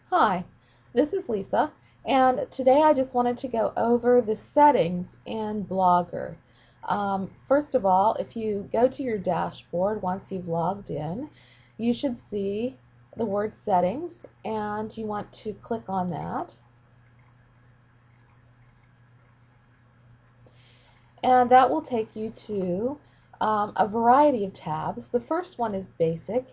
Hi, this is Lisa, and today I just wanted to go over the settings in Blogger. First of all, if you go to your dashboard once you've logged in, you should see the word settings, and you want to click on that. And that will take you to a variety of tabs. The first one is basic,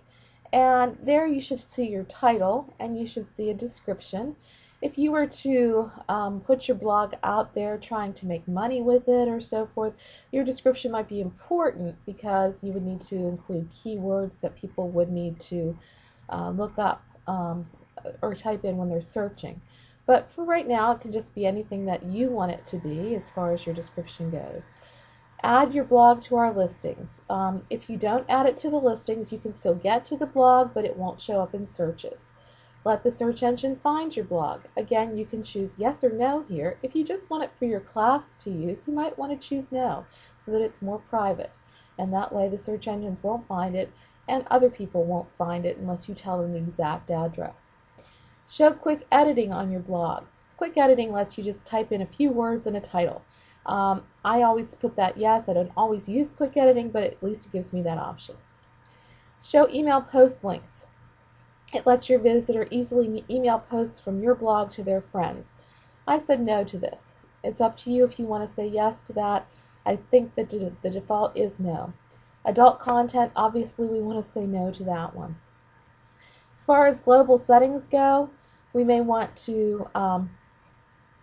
and there you should see your title and you should see a description. If you were to put your blog out there trying to make money with it or so forth, your description might be important because you would need to include keywords that people would need to look up or type in when they're searching. But for right now, it can just be anything that you want it to be as far as your description goes. Add your blog to our listings. If you don't add it to the listings, you can still get to the blog, but it won't show up in searches. Let the search engine find your blog. Again, you can choose yes or no here. If you just want it for your class to use, you might want to choose no so that it's more private. And that way the search engines won't find it and other people won't find it unless you tell them the exact address. Show quick editing on your blog. Quick editing lets you just type in a few words and a title. I always put that yes. I don't always use quick editing, but at least it gives me that option. Show email post links. It lets your visitor easily email posts from your blog to their friends. I said no to this. It's up to you if you want to say yes to that. I think that the default is no. Adult content, obviously we want to say no to that one. As far as global settings go, we may want to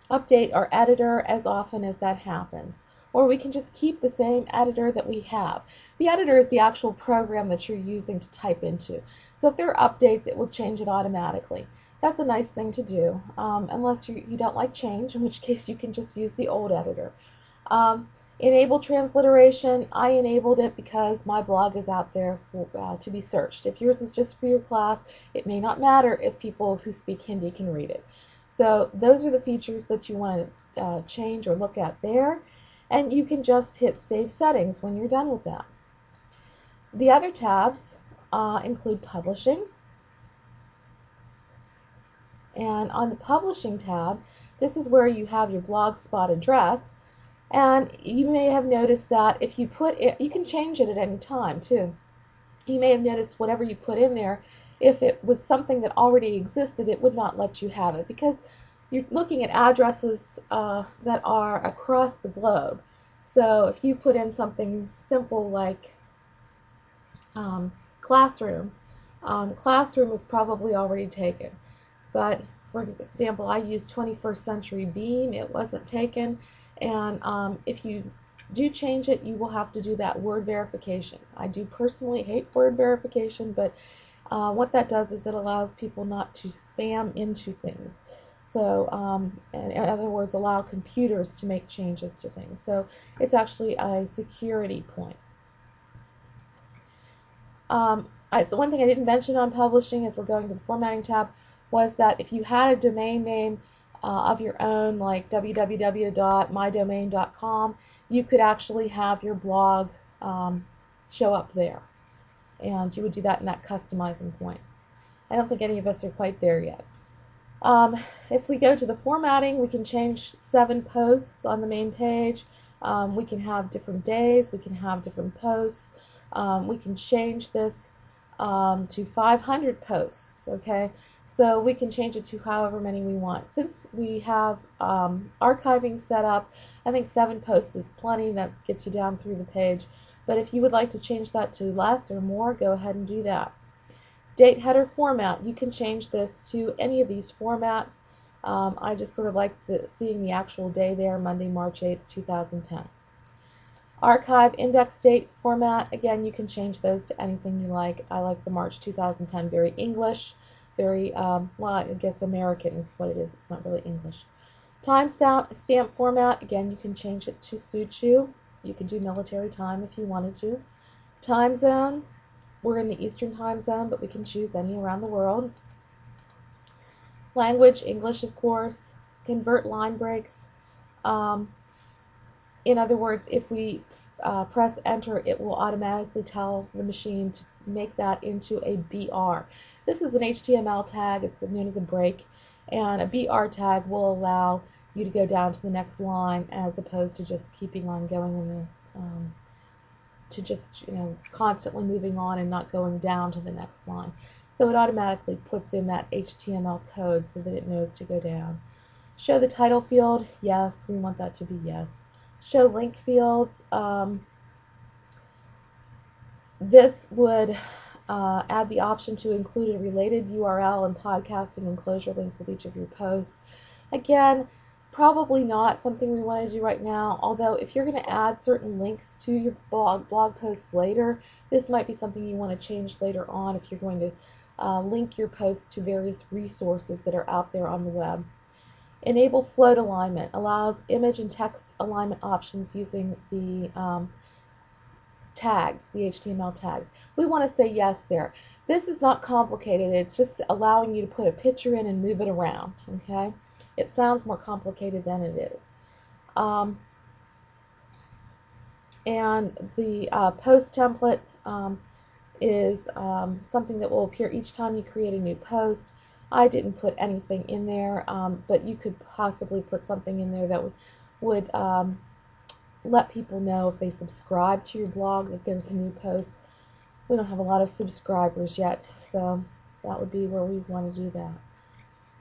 update our editor as often as that happens. Or we can just keep the same editor that we have. The editor is the actual program that you're using to type into. So if there are updates, it will change it automatically. That's a nice thing to do, unless you don't like change, in which case you can just use the old editor. Enable transliteration. I enabled it because my blog is out there to be searched. If yours is just for your class, it may not matter if people who speak Hindi can read it. So those are the features that you want to change or look at there, and you can just hit Save Settings when you're done with that. The other tabs include Publishing, and on the Publishing tab, this is where you have your Blogspot address, and you may have noticed that if you put it, you can change it at any time too. You may have noticed whatever you put in there, if it was something that already existed, it would not let you have it because you're looking at addresses that are across the globe. So if you put in something simple like classroom, classroom is probably already taken. But for example, I used 21st Century Beam, it wasn't taken, and if you do change it, you will have to do that word verification. I do personally hate word verification, but what that does is it allows people not to spam into things. So, in other words, allow computers to make changes to things. So it's actually a security point. So one thing I didn't mention on publishing as we're going to the formatting tab was that if you had a domain name of your own, like www.mydomain.com, you could actually have your blog show up there. And you would do that in that customizing point. I don't think any of us are quite there yet. If we go to the formatting, we can change 7 posts on the main page. We can have different days. We can have different posts. We can change this to 500 posts, okay? So we can change it to however many we want. Since we have archiving set up, I think 7 posts is plenty. That gets you down through the page. But if you would like to change that to less or more, go ahead and do that. Date header format. You can change this to any of these formats. I just sort of like seeing the actual day there, Monday, March 8th, 2010. Archive index date format. Again, you can change those to anything you like. I like the March 2010, very English, very, well, I guess American is what it is. It's not really English. Timestamp format. Again, you can change it to suit you. You can do military time if you wanted to. Time zone. We're in the Eastern time zone, but we can choose any around the world. Language, English, of course. Convert line breaks. In other words, if we press enter, it will automatically tell the machine to make that into a BR. This is an HTML tag. It's known as a break, and a BR tag will allow you to go down to the next line as opposed to just keeping on going in the to just constantly moving on and not going down to the next line. So it automatically puts in that HTML code so that it knows to go down. Show the title field, yes, we want that to be yes. Show link fields, this would add the option to include a related URL and podcasting and closure links with each of your posts. Again, probably not something we want to do right now, although if you're going to add certain links to your blog posts later, this might be something you want to change later on if you're going to link your posts to various resources that are out there on the web. Enable float alignment, allows image and text alignment options using the tags, the HTML tags. We want to say yes there. This is not complicated. It's just allowing you to put a picture in and move it around. Okay? It sounds more complicated than it is. And the post template is something that will appear each time you create a new post. I didn't put anything in there, but you could possibly put something in there that would let people know if they subscribe to your blog that there's a new post. We don't have a lot of subscribers yet, so that would be where we want to do that.